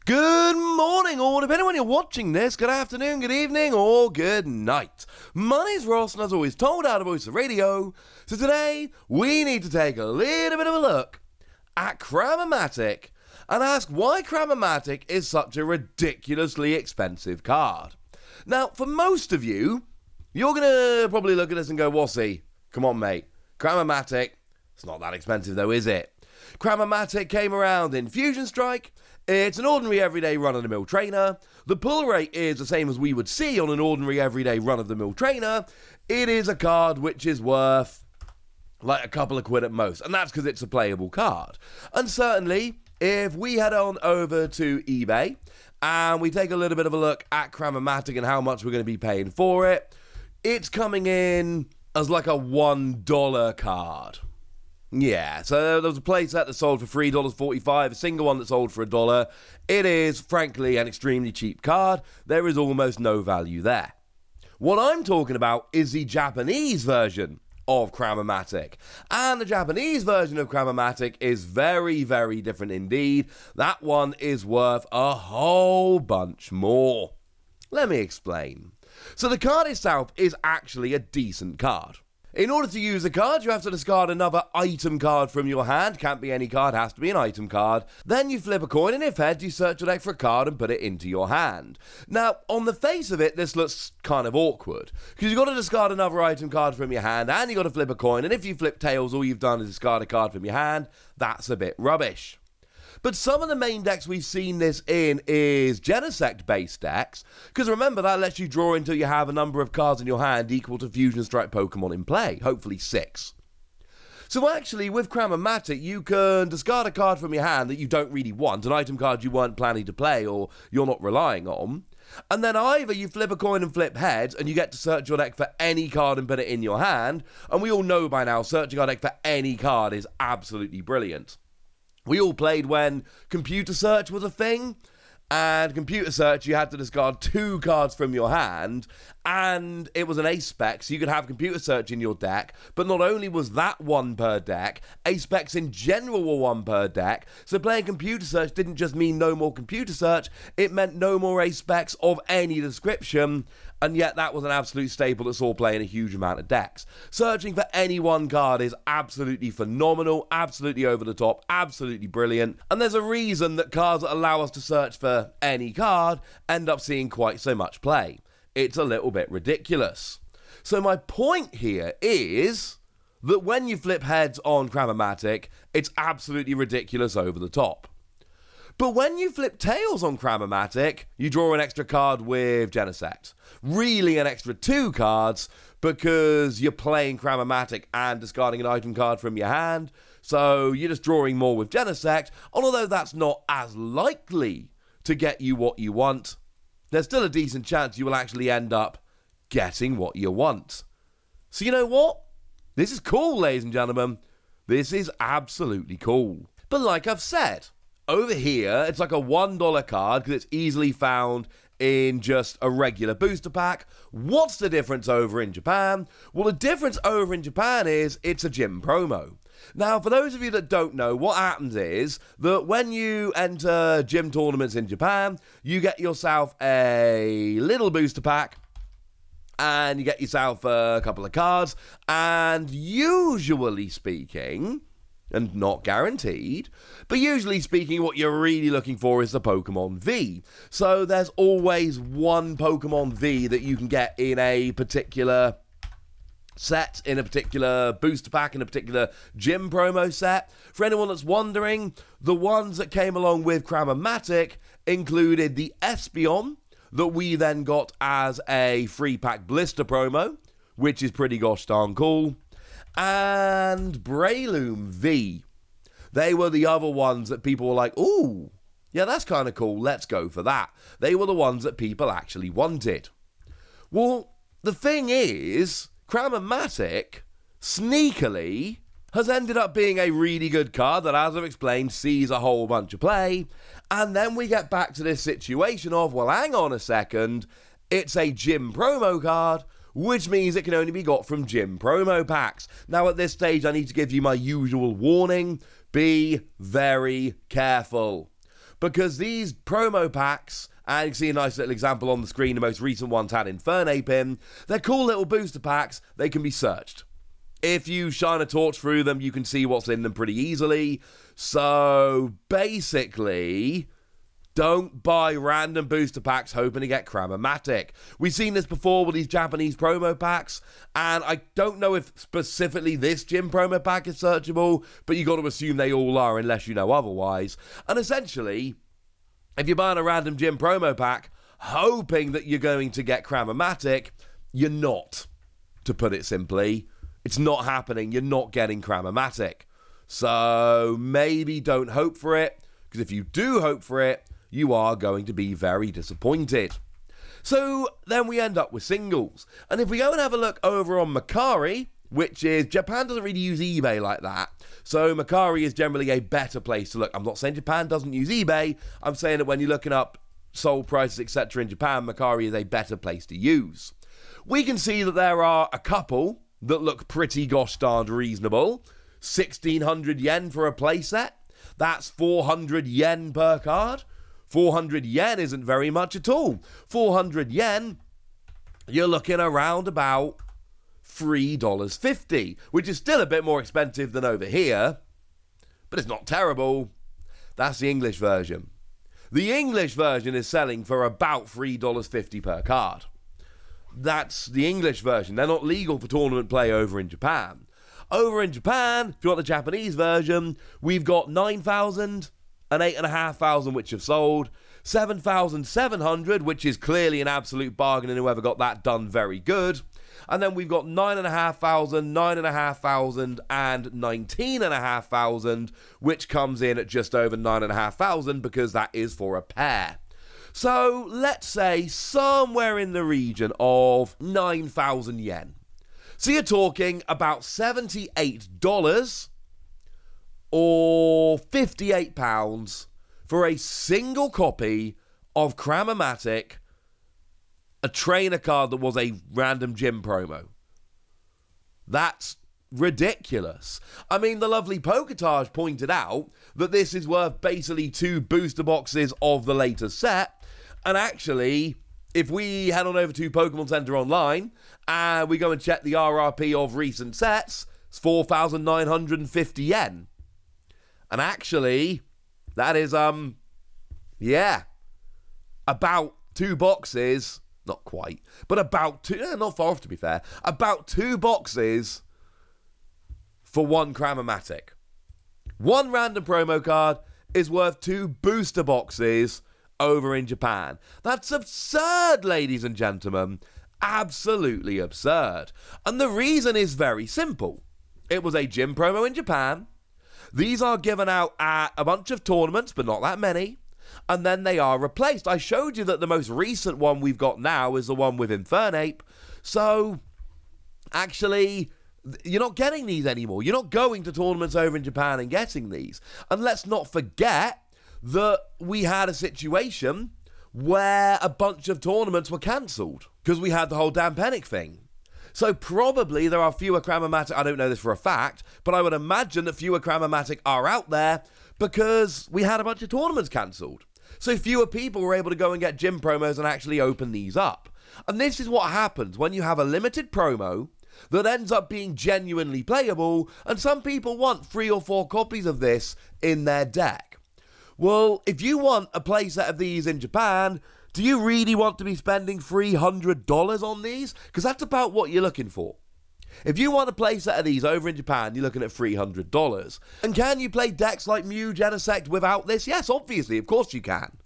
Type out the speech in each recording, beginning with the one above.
Good morning, or depending on when you're watching this, good afternoon, good evening, or good night. My name's Ross, and as always told out of Voice of Radio, so today we need to take a little bit of a look at Cram-o-Matic and ask why Cram-o-Matic is such a ridiculously expensive card. Now, for most of you, you're going to probably look at this and go, Wossy, come on mate, Cram-o-Matic, it's not that expensive though, is it? Cram-o-Matic came around in Fusion Strike. It's an ordinary everyday run-of-the-mill trainer. The pull rate is the same as we would see on an ordinary everyday run-of-the-mill trainer. It is a card which is worth like a couple of quid at most, and that's because it's a playable card. And certainly, if we head on over to eBay and we take a little bit of a look at Cram-o-Matic and how much we're going to be paying for it, it's coming in as like a $1 card. Yeah, so there was a playset that sold for $3.45, a single one that sold for $1. It is, frankly, an extremely cheap card. There is almost no value there. What I'm talking about is the Japanese version of Cram-o-Matic. And the Japanese version of Cram-o-Matic is very, very different indeed. That one is worth a whole bunch more. Let me explain. So the card itself is actually a decent card. In order to use the card, you have to discard another item card from your hand. Can't be any card, has to be an item card. Then you flip a coin, and if heads, you search your deck for a card and put it into your hand. Now, on the face of it, this looks kind of awkward, because you've got to discard another item card from your hand, and you've got to flip a coin, and if you flip tails, all you've done is discard a card from your hand. That's a bit rubbish. But some of the main decks we've seen this in is Genesect-based decks, because remember, that lets you draw until you have a number of cards in your hand equal to Fusion Strike Pokemon in play, hopefully 6. So actually, with Cram-o-Matic, you can discard a card from your hand that you don't really want, an item card you weren't planning to play or you're not relying on, and then either you flip a coin and flip heads, and you get to search your deck for any card and put it in your hand, and we all know by now, searching our deck for any card is absolutely brilliant. We all played when computer search was a thing, and computer search, you had to discard 2 cards from your hand, and it was an ace spec, so you could have computer search in your deck, but not only was that 1 per deck, ace specs in general were 1 per deck, so playing computer search didn't just mean no more computer search, it meant no more ace specs of any description, and yet that was an absolute staple that saw play in a huge amount of decks. Searching for any 1 card is absolutely phenomenal, absolutely over the top, absolutely brilliant, and there's a reason that cards that allow us to search for any card end up seeing quite so much play. It's a little bit ridiculous. So my point here is that when you flip heads on Cram-o-Matic, it's absolutely ridiculous over the top. But when you flip tails on Cram-o-Matic, you draw an extra card with Genesect. Really an extra 2 cards, because you're playing Cram-o-Matic and discarding an item card from your hand, so you're just drawing more with Genesect, and although that's not as likely to get you what you want, there's still a decent chance you will actually end up getting what you want. So you know what? This is cool, ladies and gentlemen. This is absolutely cool. But like I've said, over here, it's like a $1 card because it's easily found in just a regular booster pack. What's the difference over in Japan? Well, the difference over in Japan is it's a gym promo. Now, for those of you that don't know, what happens is that when you enter gym tournaments in Japan, you get yourself a little booster pack, and you get yourself a couple of cards, and usually speaking, and not guaranteed, but usually speaking, what you're really looking for is the Pokémon V. So there's always 1 Pokémon V that you can get in a particular set, in a particular booster pack, in a particular gym promo set. For anyone that's wondering, the ones that came along with Cram-o-Matic included the Espeon, that we then got as a free pack blister promo, which is pretty gosh darn cool, and Breloom V. They were the other ones that people were like, ooh, yeah, that's kind of cool, let's go for that. They were the ones that people actually wanted. Well, the thing is, Cram-o-Matic, sneakily, has ended up being a really good card that, as I've explained, sees a whole bunch of play, and then we get back to this situation of, well, hang on a second, it's a gym promo card, which means it can only be got from gym promo packs. Now, at this stage, I need to give you my usual warning, be very careful. because these promo packs, and you can see a nice little example on the screen, the most recent ones had Infernape in, they're cool little booster packs, they can be searched. If you shine a torch through them, you can see what's in them pretty easily. So, basically, don't buy random booster packs hoping to get Cram-o-Matic. We've seen this before with these Japanese promo packs, and I don't know if specifically this gym promo pack is searchable, but you got to assume they all are unless you know otherwise. And essentially, if you're buying a random gym promo pack, hoping that you're going to get Cram-o-Matic, you're not, to put it simply. It's not happening. You're not getting Cram-o-Matic. So maybe don't hope for it, because if you do hope for it, you are going to be very disappointed. So then we end up with singles. And if we go and have a look over on Mercari, which is, Japan doesn't really use eBay like that. So Mercari is generally a better place to look. I'm not saying Japan doesn't use eBay. I'm saying that when you're looking up sold prices, etc. in Japan, Mercari is a better place to use. We can see that there are a couple that look pretty gosh darned reasonable. 1,600 yen for a playset. That's 400 yen per card. 400 yen isn't very much at all. 400 yen, you're looking around about $3.50, which is still a bit more expensive than over here, but it's not terrible. That's the English version. The English version is selling for about $3.50 per card. That's the English version. They're not legal for tournament play over in Japan. Over in Japan, if you want the Japanese version, we've got 9,000 and 8,500 which have sold, 7,700 which is clearly an absolute bargain, and whoever got that done very good. And then we've got 9,500, 9,500 and 19,500, which comes in at just over 9,500 because that is for a pair. So let's say somewhere in the region of 9,000 yen. So you're talking about $78 or £58 for a single copy of Cram-o-Matic, a trainer card that was a random gym promo. That's ridiculous. I mean, the lovely Poketage pointed out that this is worth basically 2 booster boxes of the latest set, and actually, if we head on over to Pokemon Center Online and we go and check the RRP of recent sets, it's 4,950 yen. And actually, that is, about 2 boxes, not quite, but about 2, not far off to be fair, about 2 boxes for 1 Cram-o-Matic. 1 random promo card is worth 2 booster boxes over in Japan. That's absurd, ladies and gentlemen. Absolutely absurd. And the reason is very simple. It was a gym promo in Japan. These are given out at a bunch of tournaments, but not that many. And then they are replaced. I showed you that the most recent one we've got now is the one with Infernape. So, actually, you're not getting these anymore. You're not going to tournaments over in Japan and getting these. And let's not forget that we had a situation where a bunch of tournaments were cancelled because we had the whole damn Panic thing. So probably there are fewer Cram-o-Matic, I don't know this for a fact, but I would imagine that fewer Cram-o-Matic are out there because we had a bunch of tournaments cancelled. So fewer people were able to go and get gym promos and actually open these up. And this is what happens when you have a limited promo that ends up being genuinely playable, and some people want 3 or 4 copies of this in their deck. Well, if you want a playset of these in Japan, do you really want to be spending $300 on these? Because that's about what you're looking for. If you want a playset of these over in Japan, you're looking at $300. And can you play decks like Mew, Genesect without this? Yes, obviously, of course you can.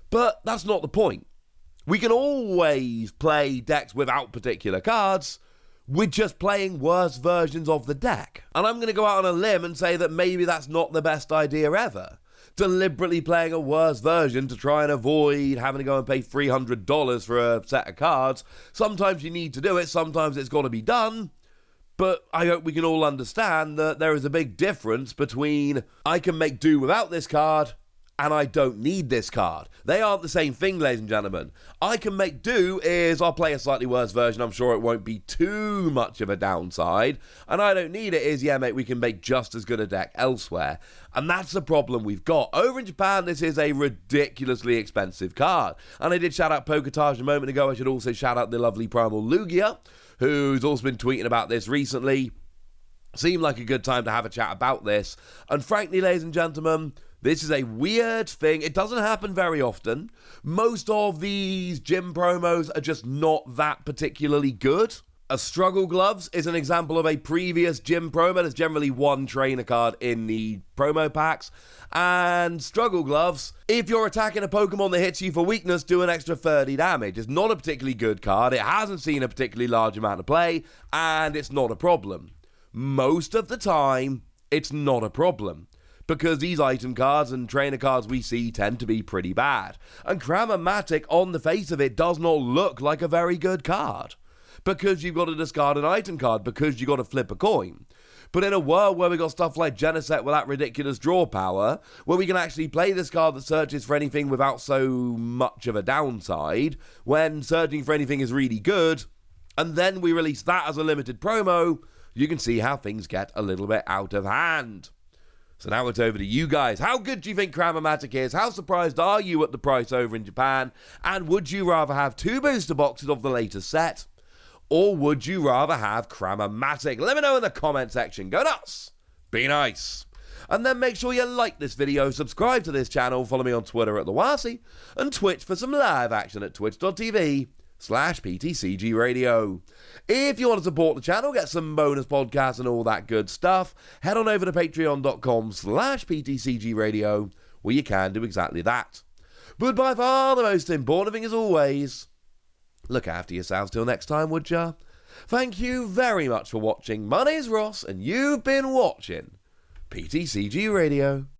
But that's not the point. We can always play decks without particular cards. We're just playing worse versions of the deck. And I'm going to go out on a limb and say that maybe that's not the best idea ever. Deliberately playing a worse version to try and avoid having to go and pay $300 for a set of cards. Sometimes you need to do it, sometimes it's got to be done. But I hope we can all understand that there is a big difference between I can make do without this card and I don't need this card. They aren't the same thing, ladies and gentlemen. I can make do is I'll play a slightly worse version. I'm sure it won't be too much of a downside. And I don't need it is, yeah, mate, we can make just as good a deck elsewhere. And that's the problem we've got. Over in Japan, this is a ridiculously expensive card. And I did shout out Poketage a moment ago. I should also shout out the lovely Primal Lugia, who's also been tweeting about this recently. Seemed like a good time to have a chat about this. And frankly, ladies and gentlemen, this is a weird thing. It doesn't happen very often. Most of these gym promos are just not that particularly good. A Struggle Gloves is an example of a previous gym promo. There's generally one trainer card in the promo packs. And Struggle Gloves, if you're attacking a Pokemon that hits you for weakness, do an extra 30 damage. It's not a particularly good card. It hasn't seen a particularly large amount of play. And it's not a problem. Most of the time, it's not a problem, because these item cards and trainer cards we see tend to be pretty bad. And Cram-o-Matic, on the face of it, does not look like a very good card, because you've got to discard an item card, because you've got to flip a coin. But in a world where we got stuff like Genesect with that ridiculous draw power, where we can actually play this card that searches for anything without so much of a downside, when searching for anything is really good, and then we release that as a limited promo, you can see how things get a little bit out of hand. So now it's over to you guys. How good do you think Cram-o-Matic is? How surprised are you at the price over in Japan? And would you rather have 2 booster boxes of the latest set? Or would you rather have Cram-o-Matic? Let me know in the comment section. Go nuts! Be nice! And then make sure you like this video, subscribe to this channel, follow me on Twitter at TheWasi, and Twitch for some live action at twitch.tv/PTCG Radio. If you want to support the channel, get some bonus podcasts and all that good stuff, head on over to patreon.com/PTCG Radio, where you can do exactly that. But by far the most important thing, as always, look after yourselves till next time, would ya? Thank you very much for watching. My name's Ross, and you've been watching PTCG Radio.